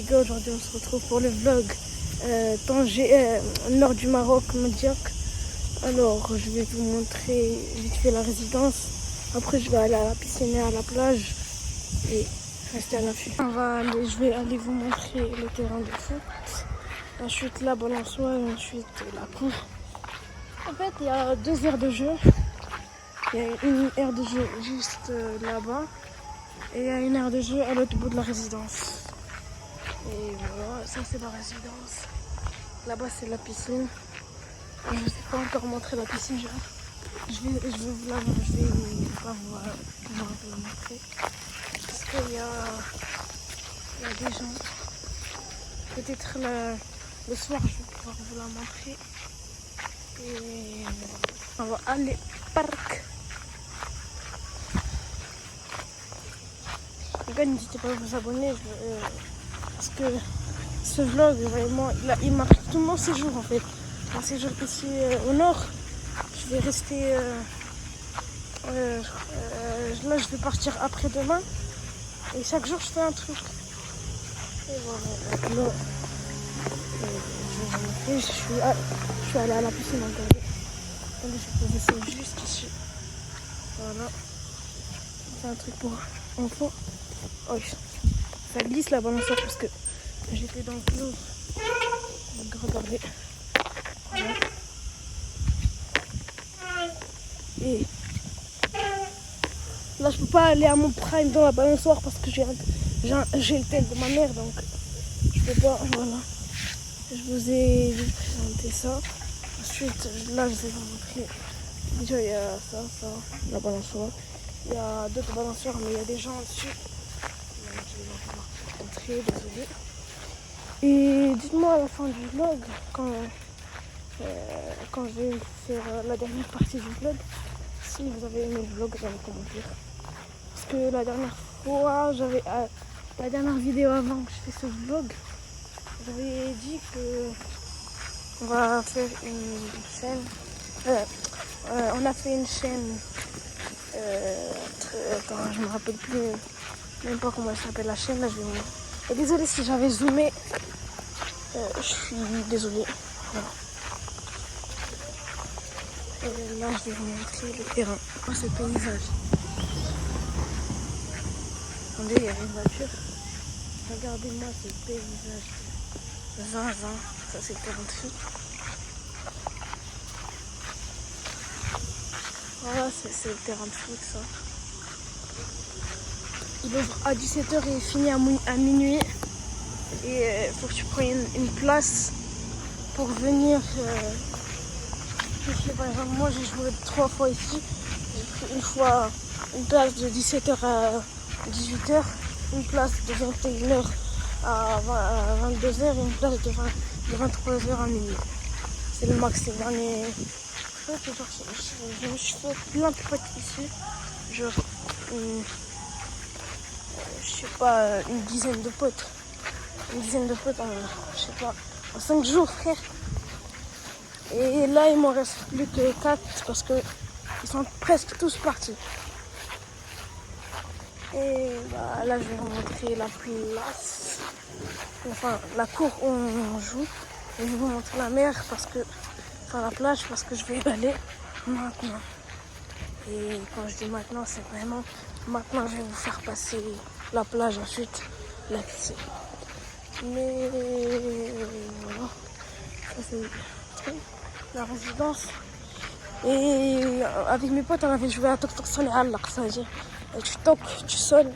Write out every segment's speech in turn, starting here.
gars, aujourd'hui on se retrouve pour le vlog Tanger, nord du Maroc, Mediac. Alors je vais vous montrer vite fait la résidence. Après je vais aller à la piscine et à la plage et rester à l'affût. Je vais aller vous montrer le terrain de foot. Ensuite la balançoire, ensuite la cour. En fait il y a deux aires de jeu. Il y a une aire de jeu juste là-bas. Et il y a une aire de jeu à l'autre bout de la résidence. Et voilà, ça c'est la résidence. Là-bas c'est la piscine. Je ne sais pas encore montrer la piscine. Je vais pas pouvoir vous la montrer. Parce qu'il y a des gens. Peut-être le soir je vais pouvoir vous la montrer. Et on va aller au parc. Les gars, n'hésitez pas à vous abonner parce que ce vlog, vraiment, il marque tout mon séjour en fait. Mon séjour ici au nord, je vais rester. Là, je vais partir après-demain. Et chaque jour, je fais un truc. Et voilà. Là, je suis allée à la piscine encore. Attendez, je vais poser ça juste ici. Voilà. C'est un truc pour enfants. Oh, ça glisse la balançoire parce que j'étais dans l'eau. Donc regardez. Voilà. Et là je peux pas aller à mon prime dans la balançoire parce que j'ai le tel de ma mère, donc je peux pas. Voilà. Je vous ai présenté ça. Ensuite là je vais vous montrer. Déjà il y a ça, la balançoire. Il y a d'autres balançoires mais il y a des gens dessus. Je vais désolée. Et dites-moi à la fin du vlog, quand je vais faire la dernière partie du vlog, si vous avez aimé le vlog dans les commentaires. Parce que la dernière fois, la dernière vidéo avant que je fais ce vlog, j'avais dit que on va faire une chaîne. On a fait une chaîne. Attends, je me rappelle plus. Même pas comment elle s'appelle la chaîne, là je vais vous... Et désolée si j'avais zoomé, je suis désolée. Voilà. Et là je vais vous montrer le terrain. Oh, ce paysage. Attendez, il y a une voiture. Regardez-moi ce paysage. Zinzin, ça c'est le terrain de foot. Voilà, c'est le terrain de foot ça. Il ouvre à 17h et il finit à minuit. Et il faut que tu prennes une place pour venir. Par exemple, moi j'ai joué 3 fois ici. J'ai pris une fois une place de 17h à 18h, une place de 21h à 22h et une place de 23h à minuit. C'est le max, c'est le dernier. Je me suis fait plein de potes ici. Genre, je sais pas, une dizaine de potes. Une dizaine de potes en, je sais pas, en 5 jours, frère. Et là, il m'en reste plus que 4 parce que ils sont presque tous partis. Et bah, là, je vais vous montrer la place. Enfin, la cour où on joue. Et je vais vous montrer la mer parce que, enfin, la plage parce que je vais y aller maintenant. Et quand je dis maintenant, c'est vraiment maintenant, je vais vous faire passer la plage, ensuite la piscine. Mais voilà, ça c'est la résidence. Et avec mes potes, on avait joué à Tok Tok Sonne et Allah, c'est-à-dire tu toques, tu sonnes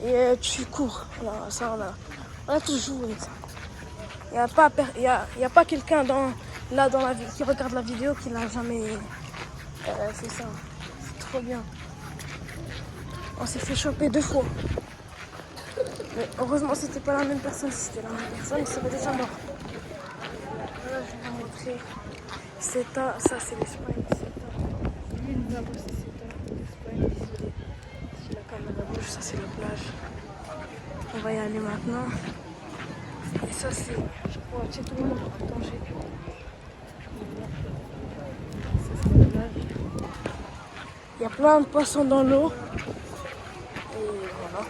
et tu cours. Voilà, ça on a tous joué. Il n'y a pas quelqu'un qui regarde la vidéo qui n'a jamais fait ça. C'est trop bien. On s'est fait choper 2 fois. Mais heureusement, c'était pas la même personne. Si c'était la même personne, il serait déjà mort. Voilà, je vais vous montrer. CETA, ça c'est l'Espagne. CETA. Lui, il nous a bossé CETA. L'Espagne, si la caméra bouge, ça c'est la plage. On va y aller maintenant. Et ça c'est, je crois, c'est tout le monde à Tanger. Ça c'est la plage. Il y a plein de poissons dans l'eau. Et voilà.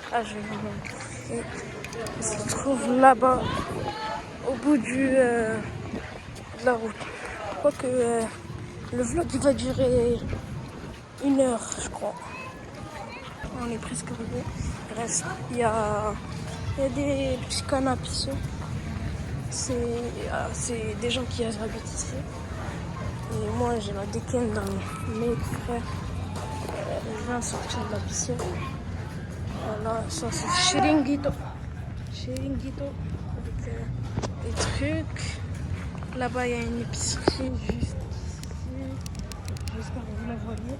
Ah, je vais vous montrer. Et il se trouve là-bas, au bout de la route. Je crois que le vlog il va durer 1 heure, je crois. On est presque arrivé. Il y a des petits canapés. C'est des gens qui habitent ici. Et moi, j'ai la dégaine dans mes frères. Je viens de sortir de la piscine. Voilà, ça c'est Chiringuito. Chiringuito avec des trucs. Là-bas, il y a une épicerie juste ici. J'espère que vous la voyez.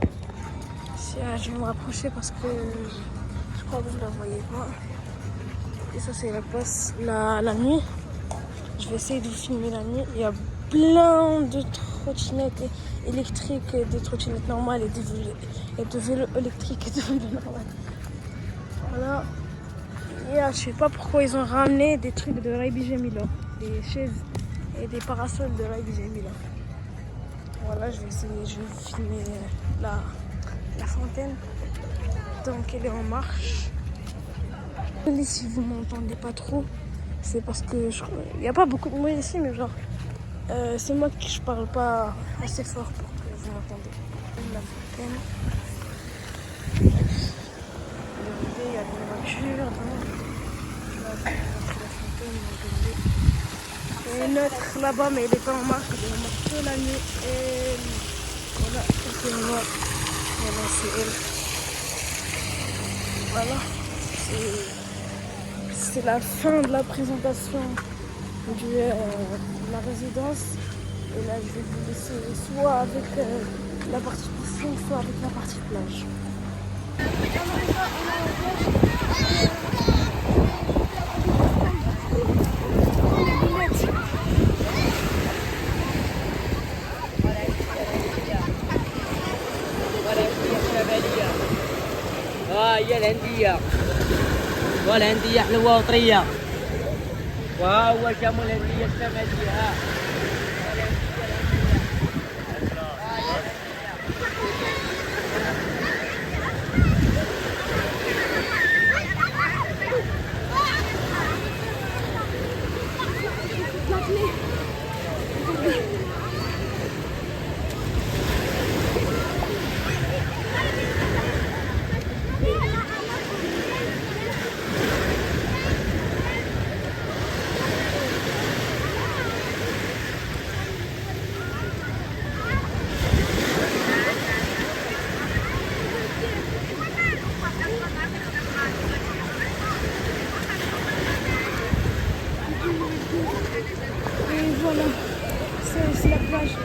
Je vais me rapprocher parce que je crois que vous la voyez pas. Et ça, c'est la place la nuit. Je vais essayer de vous filmer la nuit. Il y a plein de trottinettes électriques, des trottinettes normales et de vélos électriques et de vélos normales. Voilà. Et je sais pas pourquoi ils ont ramené des trucs de Ray Bijamila, des chaises et des parasols de Ray Bijamila. Voilà, je vais vous filmer la fontaine. Donc elle est en marche. Et si vous m'entendez pas trop, c'est parce que il n'y a pas beaucoup de monde ici, mais genre c'est moi qui je parle pas assez fort pour que vous m'entendez. La fontaine. Il y a des voitures. La fontaine. Il y a une autre là-bas, mais elle n'est pas en marche. Elle est en marche toute la nuit. Et voilà, c'est moi. Voilà, c'est elle. Voilà. C'est la fin de la présentation de la résidence. Et là, je vais vous laisser soit avec la partie piscine, soit avec la partie plage. هي الهندية والهندية حلوة وطرية وهو جامو الهندية السمادية Et voilà, c'est la plage.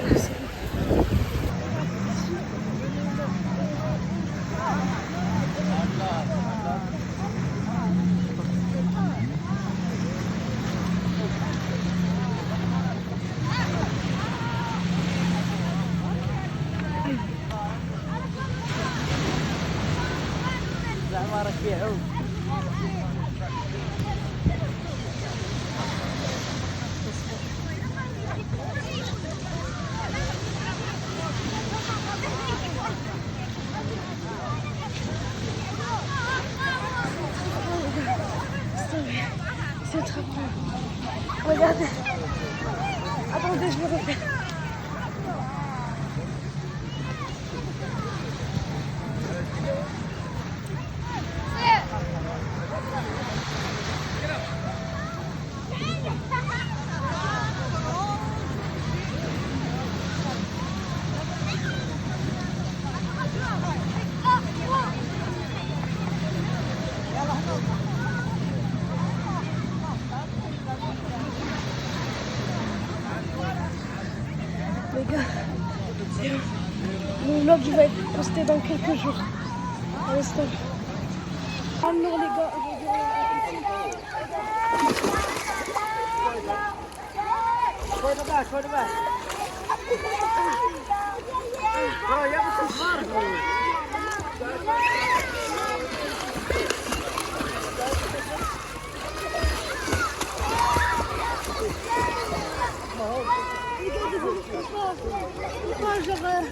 زعما راك يعوم C'est très bien. Regardez. Attendez, je vais refaire. Les gars, le vlog il va être posté dans quelques jours. À l'instant. Alors les gars, pas genre faire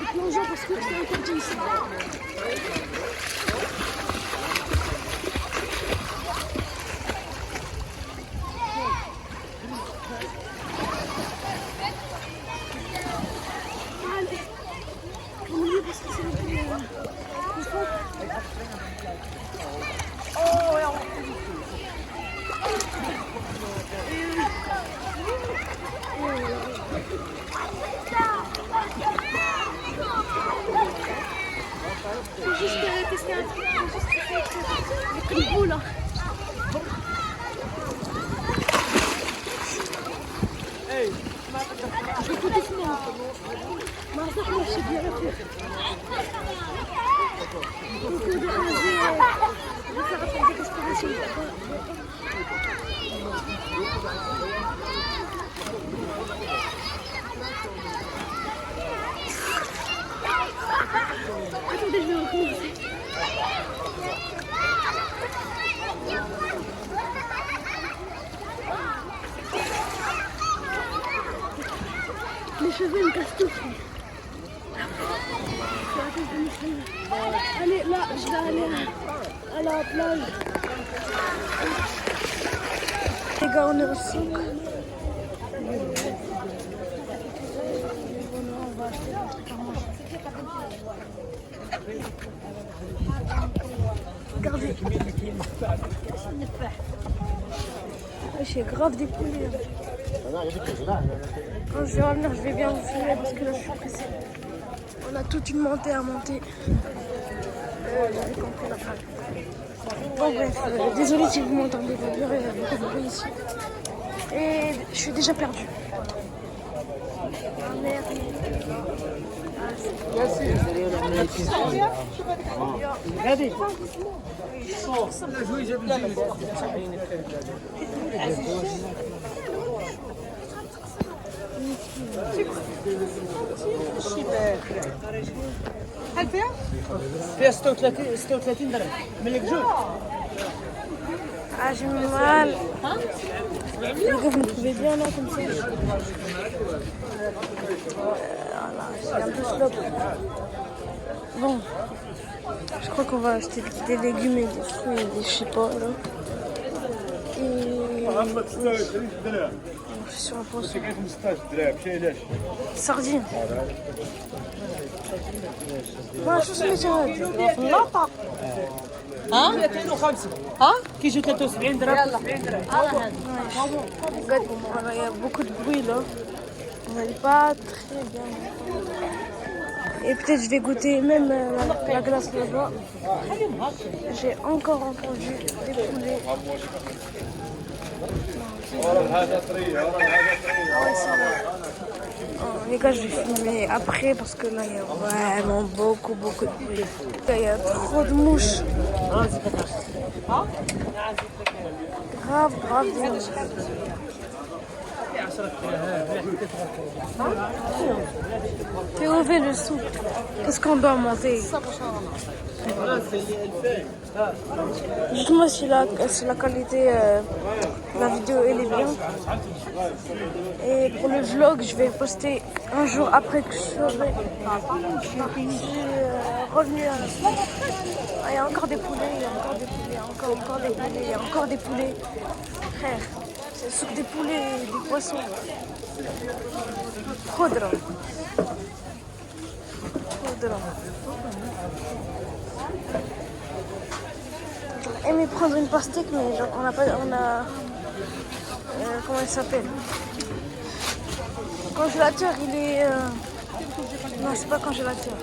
des plongeons parce que c'est interdit ici. Faut juste tester un truc. Avec le bout là. Je vais tout dessiner un peu. Mais en fait, moi, je sais bien le faire. Donc, je vais faire attendre des explorations. Attendez, je vais recommencer. Les cheveux me cassent tout. Allez, là, je vais aller à la plage. Les gars, on est au souk. On va acheter un truc à manger. Regardez. J'ai grave des poulets. Quand je vais revenir, je vais bien vous filmer parce que là, je suis pressée. On a toute une montée à monter. J'avais compris la phrase. Bon bref, désolé si vous m'entendez pas bien, il y a beaucoup de bruit ici. Et je suis déjà perdue. Ah merde. غادي هل فيها؟ فيها 36 درهم ملك جوج. Ah, j'ai mal. Les gars, vous me trouvez bien là comme ça. Voilà, j'ai un peu slop. Bon, je crois qu'on va acheter des légumes et des fruits et des je sais pas là. Et je suis sur un poisson. Sardines. Moi, je suis déjà. ها 205 ها كيجيو 73 درهم 70 درهم. Regarde, voilà, il y a beaucoup de bruit là. On n'arrive pas très bien. Et peut-être je vais goûter même la glace là-bas. J'ai encore entendu des poulets. Ah ouais, ça va. Oh, les gars, je vais filmer après parce que là, il y a vraiment beaucoup de bruit. Il y a trop de mouches. Grave des mouches. Théové le soupe. Qu'est-ce qu'on doit monter? Dites-moi si la qualité de la vidéo elle est bien. Et pour le vlog, je vais poster un jour après que je serai revenu à la suite. Ah, il y a encore des poulets, il y a encore des poulets, encore des poulets, il y a encore des poulets. Frère, c'est le souk des poulets et des poissons. Trop drôle. Trop drôle. J'aurais aimé prendre une pastèque, mais genre, on a comment il s'appelle? Congélateur, il est non, c'est pas congélateur.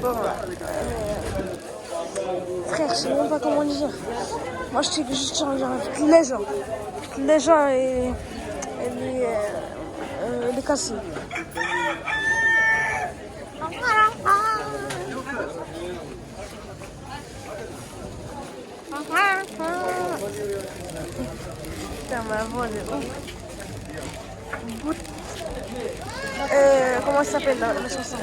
Bon, frère, je sais même pas comment dire. Moi, je sais que juste genre les gens et les cassés. Putain, ma voix de ouf. Comment ça s'appelle la chanson?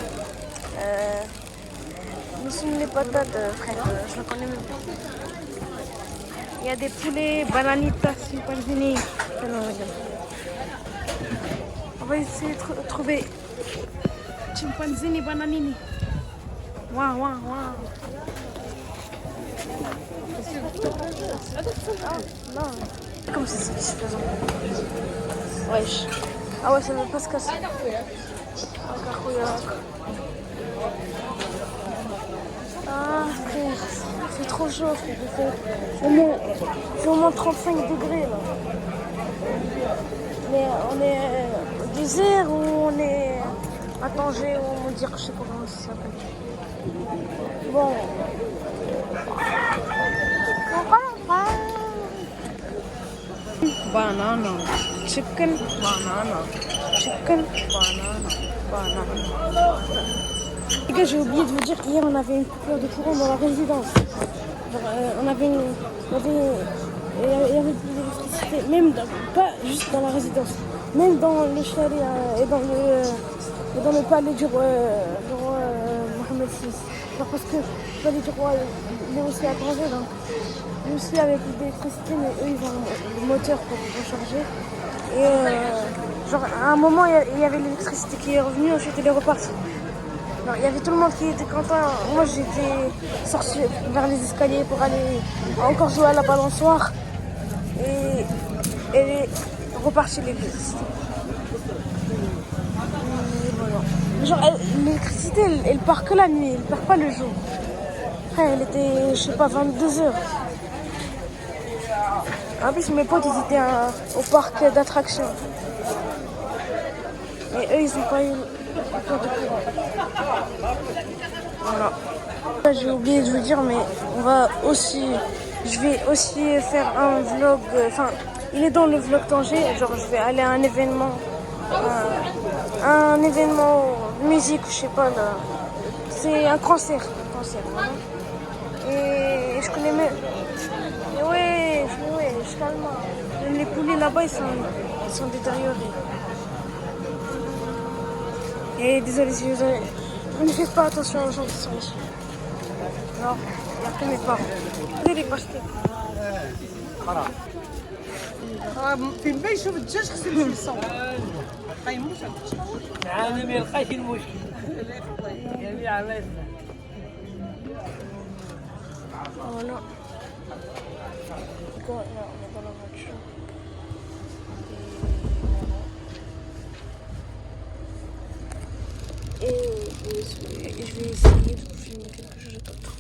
Nous sommes les patates, frère, je la connais même pas. Il y a des poulets, bananitas, chimpanzini. On va essayer de trouver chimpanzini, bananini. Waouh. Non, comme c'est satisfaisant. Wesh. Ah ouais, ça veut pas se casser. Ah frère, trop chaud, frère. Il fait au moins 35 degrés là. Mais on est au désert ou on est à Tanger ou on dire, je sais pas comment ça s'appelle. Bon. Banana, chicken, banana, chicken, banana, banana. Les gars, j'ai oublié de vous dire qu'hier on avait une coupure de courant dans la résidence. Genre, il y avait plus d'électricité, pas juste dans la résidence, même dans le chalet et dans le palais du roi Mohamed VI. Genre parce que le palais du roi il est aussi à Tanger, donc lui aussi avait plus d'électricité, mais eux ils ont le moteur pour recharger. Et genre à un moment il y avait l'électricité qui est revenue, ensuite elle est repartie. Non, il y avait tout le monde qui était content. Moi, j'étais sortie vers les escaliers pour aller encore jouer à la balançoire. Et elle est repartie l'électricité. Genre, l'électricité, elle part que la nuit, elle part pas le jour. Après, elle était, je sais pas, 22h. En plus, mes potes, ils étaient au parc d'attractions. Et eux, ils ont pas eu le tour de courant. Voilà. J'ai oublié de vous dire, mais je vais aussi faire un vlog. Enfin, il est dans le vlog Tanger. Genre, je vais aller à un événement musique, je sais pas là. C'est un concert, voilà. Et je connais même. Mais ouais, je calme. Même les poulets là-bas, ils sont détériorés. Et désolé si vous avez... Ne faites pas attention aux gens qui sont ici. Non, il n'y a que mes parents. Regardez les pastèques. فين بين يشوف الدجاج خصو يمشي يصور قيموش انا ما لقيتش المشكل جميع الله يسلمك Voilà. Là, on est dans la voiture. Et je vais essayer de vous filmer quelque chose d'autre.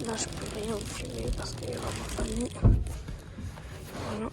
Là, je peux rien vous filmer parce qu'il y aura ma famille. Voilà.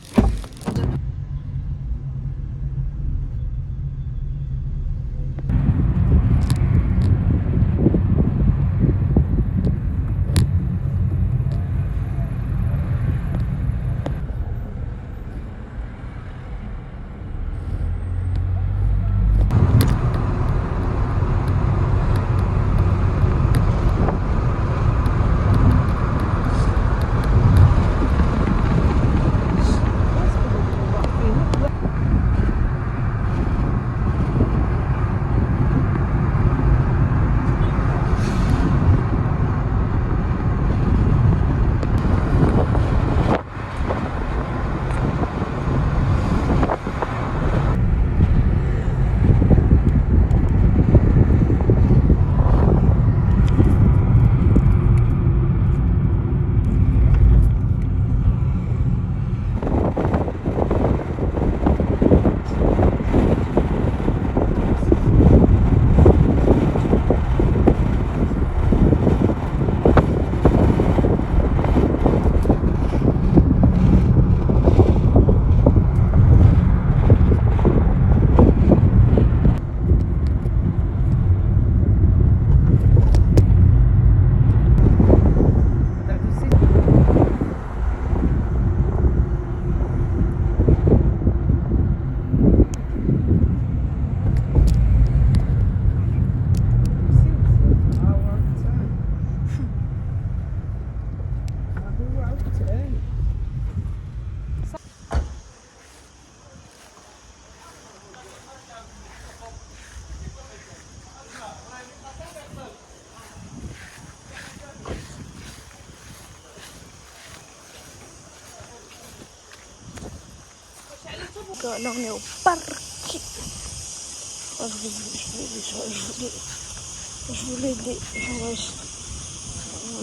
Là, on est au parc.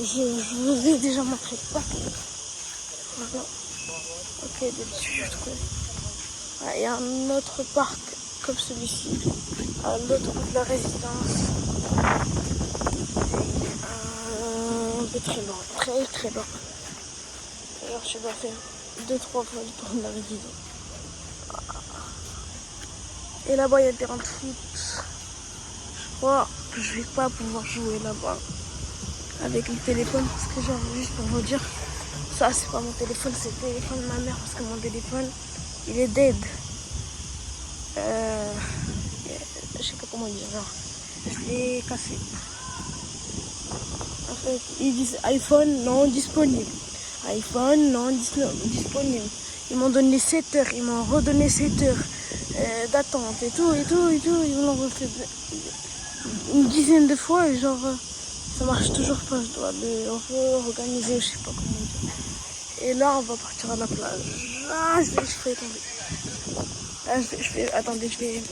Je vous ai déjà montré le parc. Voilà. Ok, dessus, je trouve. Il y a un autre parc comme celui-ci, à l'autre bout de la résidence. peu très loin, très très loin. D'ailleurs, je dois faire 2-3 fois le tour de la vidéo. Et là-bas, il y a des terrains de foot. Je crois que je vais pas pouvoir jouer là-bas avec le téléphone parce que genre, juste pour vous dire, ça c'est pas mon téléphone, c'est le téléphone de ma mère parce que mon téléphone, il est dead. Je sais pas comment dire, genre, je l'ai cassé. En fait, ils disent iPhone non disponible. iPhone non disponible. Ils m'ont donné 7 heures, ils m'ont redonné 7 heures d'attente et tout. Ils m'ont refait une dizaine de fois et genre, ça marche toujours pas. Je dois le réorganiser, je sais pas comment dire. Et là, on va partir à la plage. Ah, je vais tomber. Là, attendez, je vais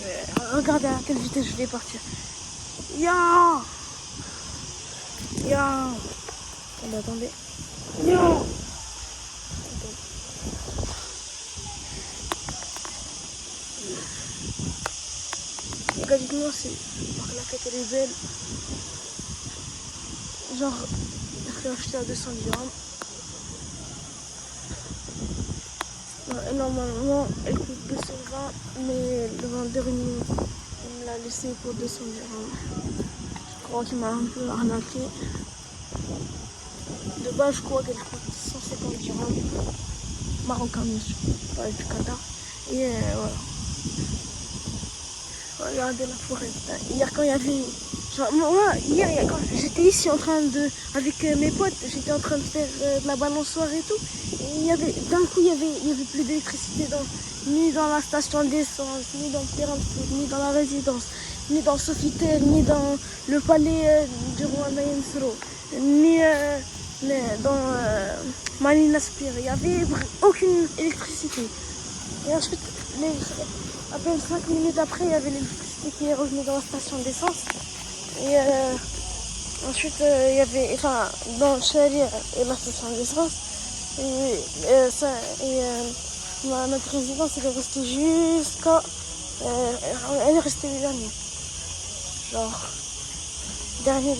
regarder à quelle vitesse je vais partir. Attendez. Quasiment, c'est par la quête elle est belle. Genre, je l'ai acheté à 200 dirhams. Normalement, elle coûte 220, mais le vendeur il me l'a laissé pour 200 dirhams. Je crois qu'il m'a un peu arnaqué. De base, je crois qu'elle coûte 150 dirhams. Marocain, bien sûr, pas du Qatar. Et voilà. Regardez la forêt. Hier, quand il y avait. Genre, moi, hier, quand j'étais ici en train de. Avec mes potes, j'étais en train de faire de la balançoire et tout. Et d'un coup, il y avait plus d'électricité ni dans la station d'essence, ni dans le terrain de foot, ni dans la résidence, ni dans Sofitel, ni dans le palais du roi Mayensro, ni dans Marina Spire. Il n'y avait aucune électricité. Et ensuite, à peine 5 minutes après, il y avait l'électricité qui est revenue dans la station d'essence. Et ensuite, il y avait, enfin, dans le chalet et la station d'essence. Notre résidence, elle est restée jusqu'à... elle est restée le dernier. Genre, dernier,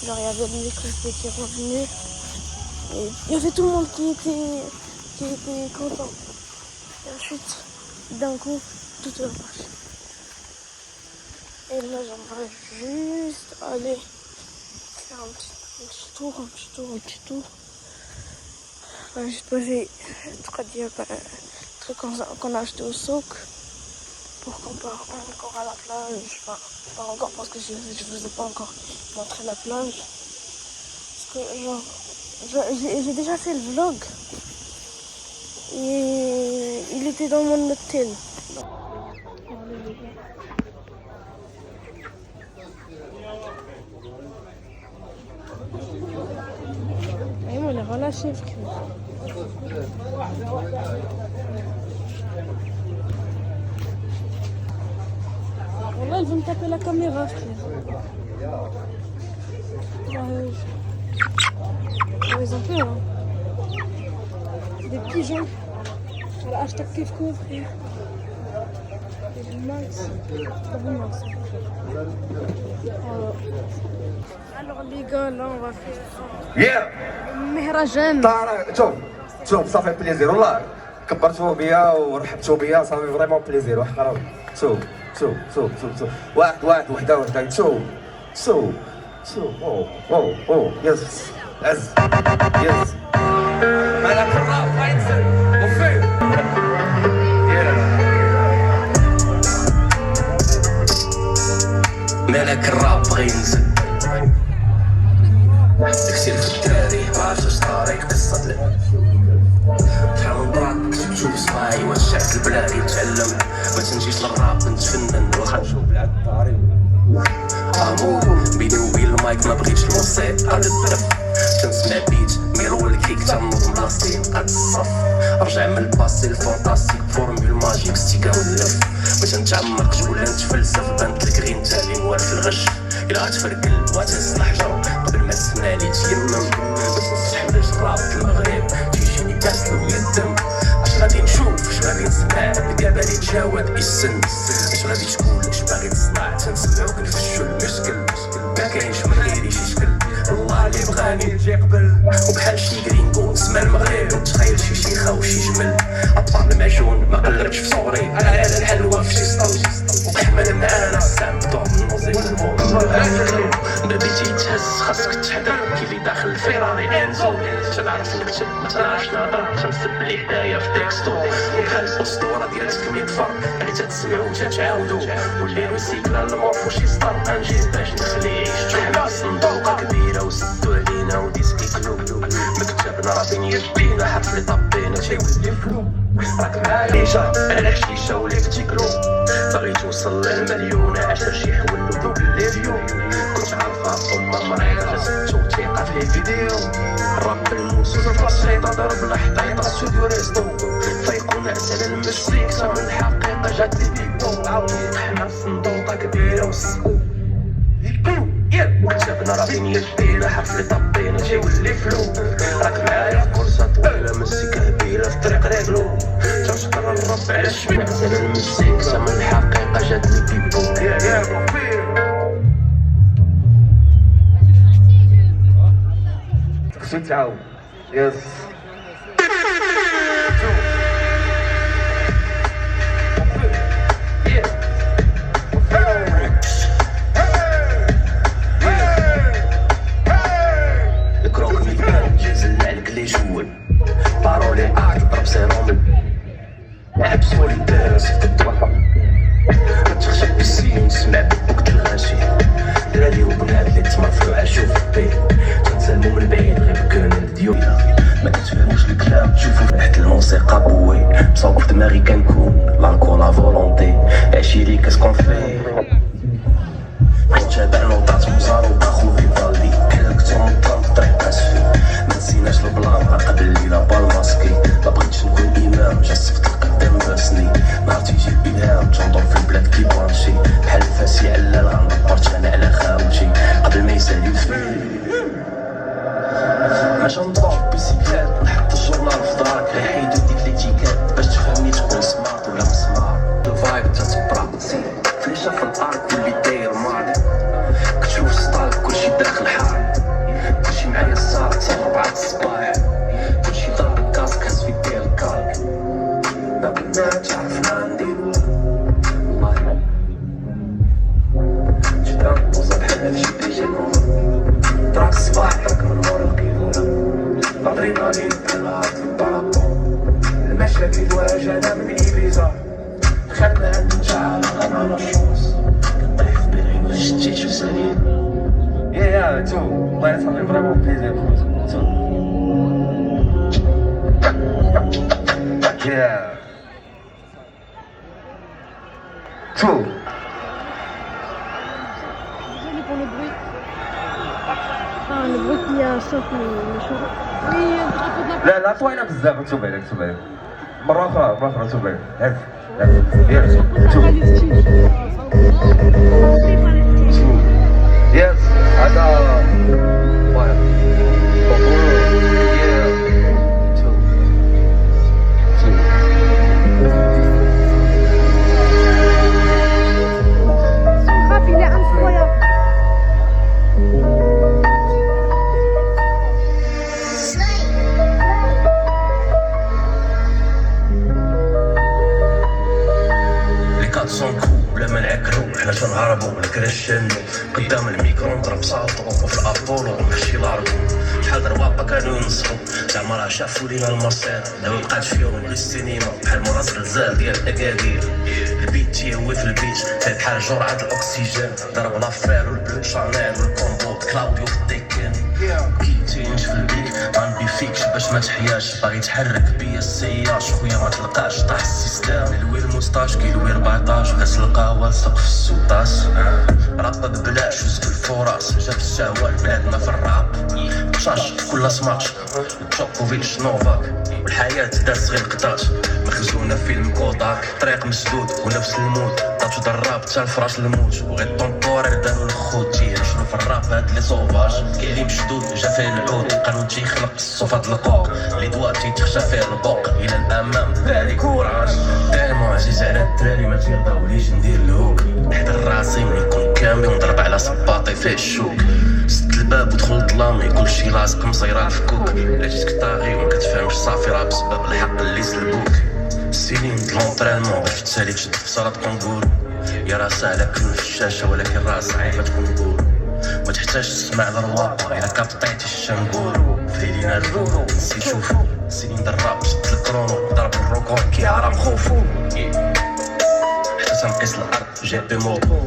genre, il y avait l'électricité qui est revenue. Et il y avait tout le monde qui était content. Et ensuite, d'un coup, tout est reparti. Et là, j'aimerais juste aller faire un petit tour. Là, j'ai posé truc qu'on a acheté au souk pour qu'on parte encore à la plage. Enfin, pas encore parce que je vous ai pas encore montré la plage. Parce que genre, j'ai déjà fait le vlog. Et il était dans mon hôtel. Et moi, on est relâché. Là, ils vont me taper la caméra, frère. Ils ont peur, hein. Des pigeons. Voilà, hashtag Kefko, frère. Et du max. Alors les gars, là on va faire مهرجان. شوف صافي بليزير والله كبرتوا بيا ورحبتوا بيا صافي فريمون بليزير وحقراو شوف واحد وحده شوف او يس عز يس انا كراب غينزل وفي مالك الراب غينزل كثير في الدراري معرفتش طريق قصة شحال من برا تشوف صباعي وشعت البلاد يتعلم ما تنجيش للراب نتفنن واخا نشوف بلاد الطاري امور بيني وبين المايك ما بغيتش الموسيقى للدف كنسمع بيت ميرو الكيك تنوض بلاصتي قد الصف رجع من الباسي الفونتاستيك فورمول ماجيك ستيكا ولف ما تنتعمقش ولا نتفلسف بانت لك غير نتا اللي موالف الغش إلا غتفرقل وغتهز حجر قبل ما تسنى لي تيمم ما تنصحبلش الراب في المغرب تيجيني كاسلو يدم اش غادي نشوف اش غادي نسمع دابا غادي نتجاوز السن اش غادي تقول اش باغي تصنع تنسمعوك نفشو المشكل ما كاينش من غيري شي شكل والله اللي بغى وبحال شي جرينجو نسمع المغرب نتخيل شي شيخه وشي جمل عطار المعجون ما قلبتش في صوري انا على الحلوه في شي سطل وكحمل معانا السام بدور من نوزي ما بيتي تهز خاصك تحذر كيفي داخل الفيراري انزو تنعرف نكتب ما تنعرفش نهضر تنسب لي حدايا في تكستو وبحال الاسطوره ديالتكم يكفر اللي تتسمعو وتتعاودو واللي ريسيكلا المورفو شي ستار انجيز باش نخليه يعيش حنا صندوقه كبيره وسدو علينا وديسكي كلو مكتبنا راه بين يدينا حرف لي طبينا تيولي فلو راك معايا ليجا على شيشه وليك تيكلو باغي توصل للمليون 10 شي حول ودوك لي فيو كنت عارفها أمه مريضة جازت توثيقة في لي فيديو الراب بالموسوس البسيطة ضرب الحطيطة استوديو ريستو فيقو نعس على المزيكا من الحقيقة جات لي بيبو حنا صندوقة كبيرة وسكو كتبنا راه بين يدينا حرف لي طبينا تيولي فلو راك معايا في كورسة طويلة مزيكا هبيلة في طريق رجلو تنشكر الرب على الشمعة على المزيكا من الحقيقة جاتني بيبو خصو تعاود يس بارولي ضرب سيرومل عبسو لي الدرس في الطرفة متخشى بيسي ونسمع بوك الغاشي دراري وبنات لي تمرفلو عاشو في البيت تنسلمو من بعيد غير بكون ديو ما كتفهموش الكلام تشوفو تحت الموسيقى بوي مصوب في دماغي كنكون لالكول لا فولونتي عشي لي كاسكون في تابع نوطات مزار وباخو في فالدي حلقتو مطلب طريق اسفي منسيناش البلان قبل لينا بالماسكي ما بغيتش نكون امام جا صفت القدام باسني نهار تيجي الالهام تنظر في البلاد كي بانشي بحال فاسي علال غندبرت انا على خاوتي قبل ما يسالي الفيل ماشي نضرب بيسيكلات نحط الجورنال في دارك حيدو ديك ليتيكات باش تفهمني تكون سمارت ولا مسمار الفايب تتبرا فليشة في الارض واللي داير مارك كتشوف ستايل كلشي داخل حار كلشي معايا صار حتى 4 الصباح كلشي ضرب الكاسك هز في ديال الكارك ما بنات عرفنا نديرو والله جبنا نبوزا بحال هادشي ديجا دراك الصباح دراك من مور القيلولة الادرينالين بحال هاد البارابون المشاكل واجهنا من إيبيزا خدنا عند الجعالة غنى الشمس كنطيح في بالي ما شتيش في سليم يا تو الله يصافي فريمون بليزير تو يا تو Désolé pour le bruit. Enfin, le bruit qu'il y a sauf les chevaux. Oui, un drapeau de la لا لا طويلة بزاف نتوما عليك نتوما عليك مرة أخرى نتوما عليك يس هذا واحد son rap, il est incroyable. لما نعكرو حنا تنهربو الكريشينو قدام الميكرو نضرب ساطو وفي الابولو نمشي لاربو شحال دروابا كانو ينصحو زعما راه شافو لينا المصير دابا بقات فيهم غير السينما بحال مرا زلزال ديال الاكادير البيت تيهوي في البيت فيه بحال جرعة الاكسجين ضرب لافير والبلو شانيل والكومبو كلاوديو في الديكين كيتينش في البيك غنبي فيكش باش ما تحياش باغي تحرك بيا السياش خويا ما تلقاش طاح السيستم كيلوي الموستاش كيلوي 14 كاس القهوه لصق في السوطاس راب ببلاش وزد الفرص جاب الشهوه لبلادنا في الراب شاش كل سماتش تشوكوفيتش نوفاك والحياه داز غير قطاش مخزونه فيلم كوداك طريق مسدود ونفس المود عرفتو دراب تا الفراش الموت وغير الطونطورير دارو الخوتي شنو في الراب هاد لي صوفاج كاين لي مشدود جا فيه العود القانون تيخلق الصوف هاد القوق لي دوا تيتخشى فيه البوق الى الامام الدراري كوراج دايما عزيز على الدراري ما تيرضاوليش ندير الهوك نحضر راسي ملي نكون كامل ونضرب على صباطي فيه الشوك سد الباب ودخل الظلام يقولشي راسك مصيرة الفكوك لا جيتك طاغي وما كتفهمش صافي راه بسبب الحق اللي سلبوك السنين د لونطرينمون باش في التالي تشد في صالة كونغورو يا راه ساهلة كل في الشاشة ولكن راه صعيبة تكون بورو ما تحتاج تسمع الرواق إلا كابطيتي الشنقورو في لينا الرورو نسي شوفو سنين د الراب شد الكرونو ضرب الروكور كي عرام خوفو حتى تنقيس الأرض جاب بي موطو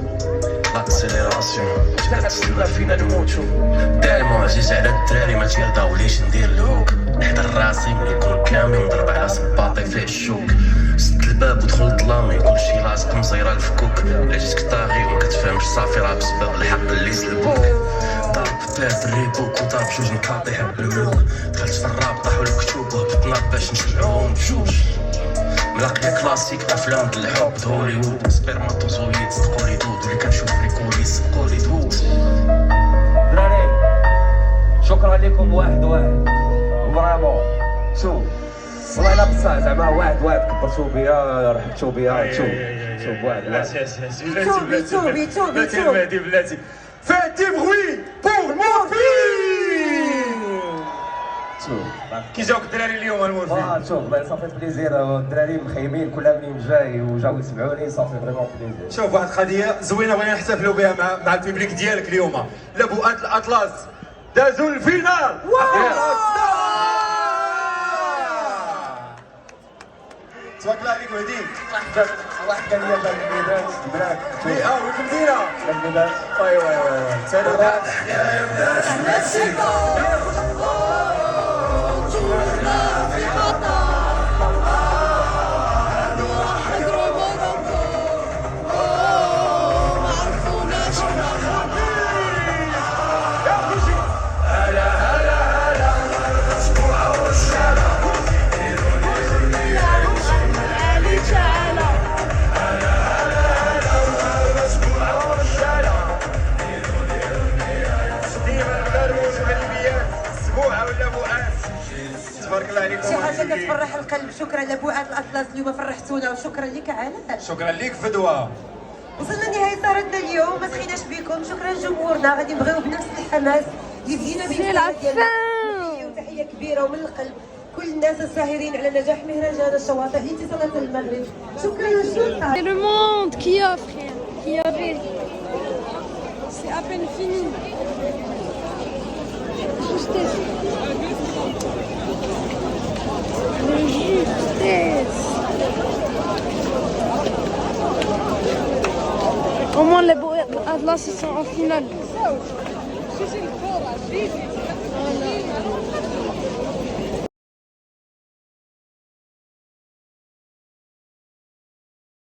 لاكسيليراسيون جات تسلى فينا نموتو دايما عزيز على الدراري ما تيرضاوليش ندير الهوك نحضر راسي ملي نكون كامل ونضرب على صباطي فيه الشوك سد الباب ودخل الظلام يقولشي راسك مصيرة الفكوك لا جيتك طاغي وما كتفهمش صافي راه بسبب الحق اللي سلبوك ضرب ثلاث الريبوك وضرب جوج نقاط يحب الملوك دخلت في الراب طاحو الكتوب وهبطنا باش نشجعوهم بجوج ملاقية كلاسيك افلام د الحب د هوليوود سبيرماتوزويد صدقولي دود واللي كنشوف في الكوليس صدقولي دود دراري شكرا لكم واحد فريمون شوف والله الا بصح زعما واحد كبرتو بيا رحبتو بيا شوف واحد بلاتي فات دي بروي بور مورفين كي جاوك الدراري اليوم المورفين شوف والله صافي بليزير الدراري مخيمين كل منين جاي وجاو يسمعوني صافي فريمون بليزير شوف واحد القضيه زوينه بغينا نحتفلوا بها مع البيبليك ديالك اليوم لابوات الاطلس دازوا الفينال تبارك الله عليك وهدي واحد كان ليا البنات البنات وين مدينه البنات ايوا سلامات شي حاجه كتفرح القلب. شكرا لبوعات الاطلس اليوم فرحتونا وشكرا لك علاء. شكرا لك فدوى. وصلنا لنهايه سهرتنا اليوم، ما سخيناش بكم. شكرا لجمهورنا، غادي نبغيو بنفس الحماس اللي بدينا به. وتحيه كبيره ومن القلب كل الناس الساهرين على نجاح مهرجان الشواطئ لاتصالات المغرب. شكرا للشرطه. C'est le monde qui offre, qui avait. C'est à peine fini. Justesse. Le justesse. Au moins les beaux Atlas ils sont en finale.